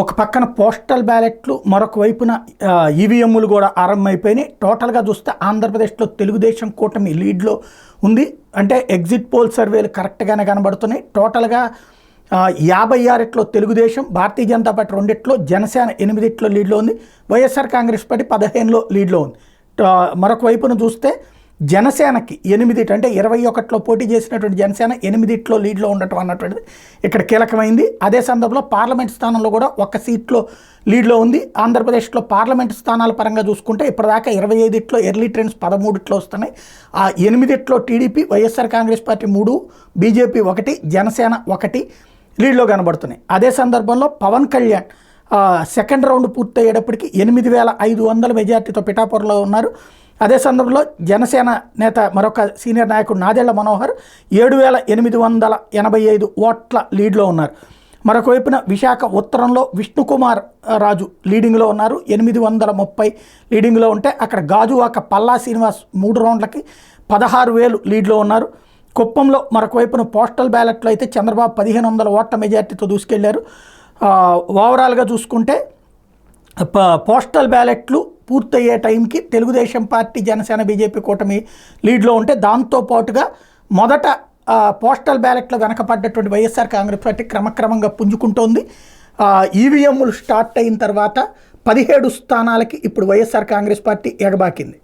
ఒక పక్కన పోస్టల్ బ్యాలెట్లు, మరొక వైపున ఈవీఎంలు కూడా ఆరంభమైపోయినాయి. టోటల్గా చూస్తే ఆంధ్రప్రదేశ్లో తెలుగుదేశం కూటమి లీడ్లో ఉంది. అంటే ఎగ్జిట్ పోల్ సర్వేలు కరెక్ట్గానే కనబడుతున్నాయి. టోటల్గా 56 తెలుగుదేశం, భారతీయ జనతా పార్టీ 2, జనసేన 8 లీడ్లో ఉంది. వైఎస్ఆర్ కాంగ్రెస్ పార్టీ 15 లీడ్లో ఉంది. మరొక వైపున చూస్తే జనసేనకి 8 అంటే 21 పోటీ చేసినటువంటి జనసేన 8 లీడ్లో ఉండటం అన్నటువంటిది ఇక్కడ కీలకమైంది. అదే సందర్భంలో పార్లమెంట్ స్థానంలో కూడా 1 సీట్లో లీడ్లో ఉంది. ఆంధ్రప్రదేశ్లో పార్లమెంట్ స్థానాల పరంగా చూసుకుంటే ఇప్పటిదాకా 25 ఎర్లీ ట్రెండ్స్ 13 వస్తున్నాయి. ఆ 8 TDP, YSR Congress party 3, BJP 1, Janasena 1 లీడ్లో కనబడుతున్నాయి. అదే సందర్భంలో పవన్ కళ్యాణ్ సెకండ్ రౌండ్ పూర్తయ్యేటప్పటికి 8500 మెజార్టీతో పిఠాపురంలో ఉన్నారు. అదే సందర్భంలో జనసేన నేత మరొక సీనియర్ నాయకుడు నాదెళ్ల మనోహర్ 7885 ఓట్ల లీడ్లో ఉన్నారు. మరొక వైపున విశాఖ ఉత్తరంలో విష్ణుకుమార్ రాజు లీడింగ్లో ఉన్నారు, 830 లీడింగ్లో ఉంటే అక్కడ గాజువాక పల్లా శ్రీనివాస్ 3 రౌండ్లకి 16,000 లీడ్లో ఉన్నారు. కుప్పంలో మరొక వైపున పోస్టల్ బ్యాలెట్లో అయితే చంద్రబాబు 1500 ఓట్ల మెజార్టీతో దూసుకెళ్లారు. ఓవరాల్గా చూసుకుంటే పోస్టల్ బ్యాలెట్లు పూర్తయ్యే టైంకి తెలుగుదేశం పార్టీ, జనసేన, బీజేపీ కూటమి లీడ్లో ఉంటే దాంతోపాటుగా మొదట పోస్టల్ బ్యాలెట్లో వెనకపడ్డటువంటి వైఎస్ఆర్ కాంగ్రెస్ పార్టీ క్రమక్రమంగా పుంజుకుంటోంది. ఈవీఎంలు స్టార్ట్ అయిన తర్వాత 17 స్థానాలకి ఇప్పుడు వైఎస్ఆర్ కాంగ్రెస్ పార్టీ ఎగబాకింది.